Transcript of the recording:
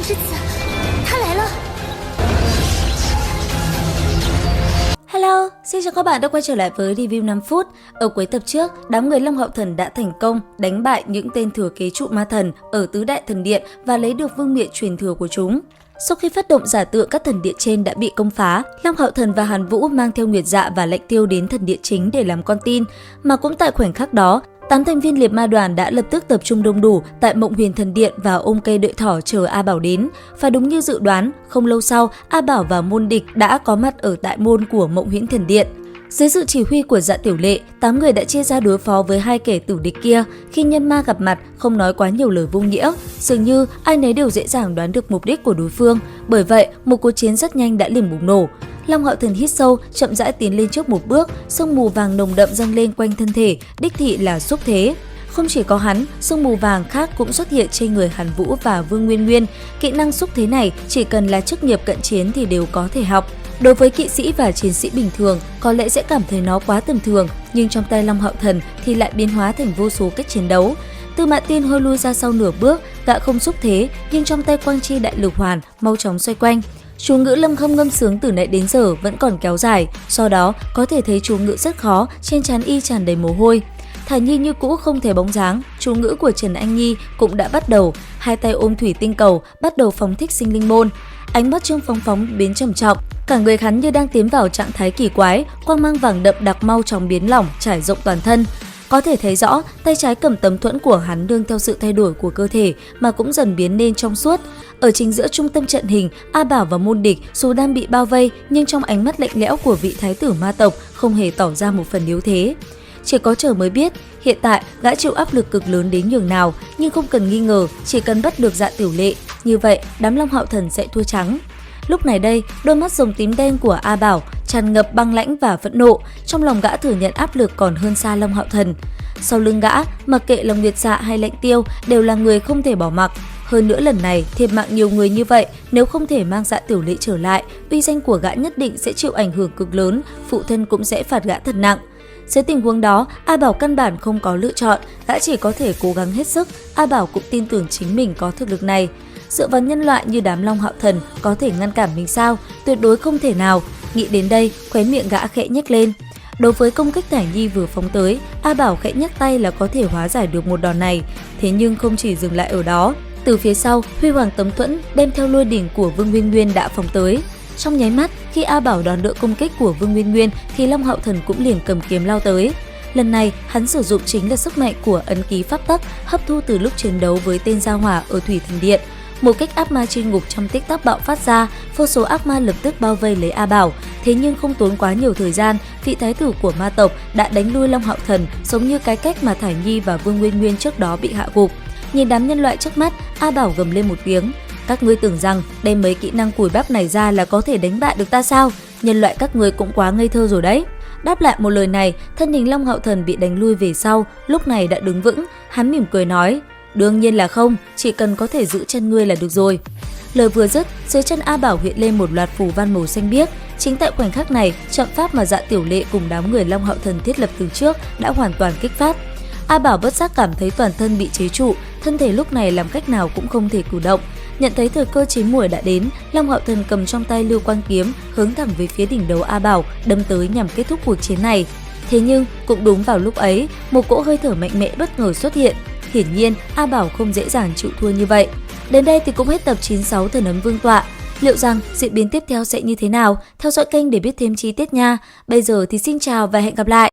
之子，他来了。 Hello, xin chào các bạn đã quay trở lại với review 5 phút. Ở cuối tập trước, đám người Long Hạo Thần đã thành công đánh bại những tên thừa kế trụ ma thần ở tứ đại thần điện và lấy được vương miện truyền thừa của chúng. Sau khi phát động giả tượng các thần điện trên đã bị công phá, Long Hạo Thần và Hàn Vũ mang theo Nguyệt Dạ và Lệnh Tiêu đến thần điện chính để làm con tin. Mà cũng tại khoảnh khắc đó, 8 thành viên liệt ma đoàn đã lập tức tập trung đông đủ tại Mộng Huyền Thần Điện và ôm cây đợi thỏ chờ A Bảo đến. Và đúng như dự đoán, không lâu sau, A Bảo và môn địch đã có mặt ở tại môn của Mộng Huyền Thần Điện. Dưới sự chỉ huy của Dạ Tiểu Lệ, 8 người đã chia ra đối phó với hai kẻ tử địch kia. Khi nhân ma gặp mặt, không nói quá nhiều lời vô nghĩa, dường như ai nấy đều dễ dàng đoán được mục đích của đối phương. Bởi vậy, một cuộc chiến rất nhanh đã liền bùng nổ. Long Hạo Thần hít sâu, chậm rãi tiến lên trước một bước, sương mù vàng nồng đậm dâng lên quanh thân thể, đích thị là xúc thế. Không chỉ có hắn, sương mù vàng khác cũng xuất hiện trên người Hàn Vũ và Vương Nguyên Nguyên. Kỹ năng xúc thế này chỉ cần là chức nghiệp cận chiến thì đều có thể học. Đối với kỵ sĩ và chiến sĩ bình thường, có lẽ sẽ cảm thấy nó quá tầm thường, nhưng trong tay Long Hạo Thần thì lại biến hóa thành vô số cách chiến đấu. Tư Mã Tiên hơi lui ra sau nửa bước, gã không xúc thế, nhưng trong tay quang chi đại lực hoàn mau chóng xoay quanh. Chú ngữ Lâm Khâm ngâm sướng từ nãy đến giờ vẫn còn kéo dài, sau đó có thể thấy chú ngữ rất khó, trên trán y tràn đầy mồ hôi. Thả Nhi như cũ không thể bóng dáng, chú ngữ của Trần Anh Nhi cũng đã bắt đầu, hai tay ôm thủy tinh cầu, bắt đầu phóng thích sinh linh môn. Ánh mắt Trương Phóng Phóng biến trầm trọng, cả người hắn như đang tiến vào trạng thái kỳ quái, quang mang vàng đậm đặc mau chóng biến lỏng, trải rộng toàn thân. Có thể thấy rõ, tay trái cầm tấm thuẫn của hắn nương theo sự thay đổi của cơ thể mà cũng dần biến nên trong suốt. Ở chính giữa trung tâm trận hình, A Bảo và môn địch dù đang bị bao vây nhưng trong ánh mắt lạnh lẽo của vị thái tử ma tộc không hề tỏ ra một phần yếu thế. Chỉ có trời mới biết, hiện tại gã chịu áp lực cực lớn đến nhường nào, nhưng không cần nghi ngờ, chỉ cần bắt được Dạ Tiểu Lệ, như vậy đám Long Hạo Thần sẽ thua trắng. Lúc này đây, đôi mắt rồng tím đen của A Bảo tràn ngập băng lãnh và phẫn nộ, trong lòng gã thừa nhận áp lực còn hơn xa Long Hạo Thần. Sau lưng gã, mặc kệ là Nguyệt Dạ hay Lệnh Tiêu đều là người không thể bỏ mặc. Hơn nữa lần này thiệt mạng nhiều người như vậy, nếu không thể mang Dạ Tiểu Lệ trở lại, uy danh của gã nhất định sẽ chịu ảnh hưởng cực lớn, phụ thân cũng sẽ phạt gã thật nặng. Dưới tình huống đó, A Bảo căn bản không có lựa chọn, gã chỉ có thể cố gắng hết sức. A Bảo cũng tin tưởng chính mình có thực lực này. Dựa vào nhân loại như đám Long Hạo Thần có thể ngăn cản mình sao? Tuyệt đối không thể nào. Nghĩ đến đây, khóe miệng gã khẽ nhếch lên. Đối với công kích Thả Nhi vừa phóng tới, A Bảo khẽ nhấc tay là có thể hóa giải được một đòn này. Thế nhưng không chỉ dừng lại ở đó. Từ phía sau, Huy Hoàng tấm thuẫn đem theo lôi đỉnh của Vương Nguyên Nguyên đã phóng tới. Trong nháy mắt, khi A Bảo đón đỡ công kích của Vương Nguyên Nguyên thì Long Hạo Thần cũng liền cầm kiếm lao tới. Lần này, hắn sử dụng chính là sức mạnh của ấn ký pháp tắc hấp thu từ lúc chiến đấu với tên Gia Hỏa ở Thủy Thần Điện. Một kích ác ma truy ngục trong tích tắc bạo phát ra, vô số ác ma lập tức bao vây lấy A Bảo. Thế nhưng không tốn quá nhiều thời gian, vị thái tử của ma tộc đã đánh lui Long Hạo Thần, giống như cái cách mà Thả Nhi và Vương Nguyên Nguyên trước đó bị hạ gục. Nhìn đám nhân loại trước mắt, A Bảo gầm lên một tiếng. Các ngươi tưởng rằng đem mấy kỹ năng cùi bắp này ra là có thể đánh bại được ta sao? Nhân loại các ngươi cũng quá ngây thơ rồi đấy. Đáp lại một lời này, thân hình Long Hạo Thần bị đánh lui về sau, lúc này đã đứng vững, hắn mỉm cười nói: đương nhiên là không, chỉ cần có thể giữ chân ngươi là được rồi. Lời vừa dứt, dưới chân A Bảo hiện lên một loạt phù văn màu xanh biếc. Chính tại khoảnh khắc này, trận pháp mà Dạ Tiểu Lệ cùng đám người Long Hạo Thần thiết lập từ trước đã hoàn toàn kích phát. A Bảo bất giác cảm thấy toàn thân bị chế trụ, thân thể lúc này làm cách nào cũng không thể cử động. Nhận thấy thời cơ chín muồi đã đến, Long Hạo Thần cầm trong tay lưu quang kiếm hướng thẳng về phía đỉnh đầu A Bảo, đâm tới nhằm kết thúc cuộc chiến này. Thế nhưng cũng đúng vào lúc ấy, một cỗ hơi thở mạnh mẽ bất ngờ xuất hiện. Hiển nhiên, A Bảo không dễ dàng chịu thua như vậy. Đến đây thì cũng hết tập 96 Thần Ấm Vương Tọa. Liệu rằng diễn biến tiếp theo sẽ như thế nào? Theo dõi kênh để biết thêm chi tiết nha. Bây giờ thì xin chào và hẹn gặp lại.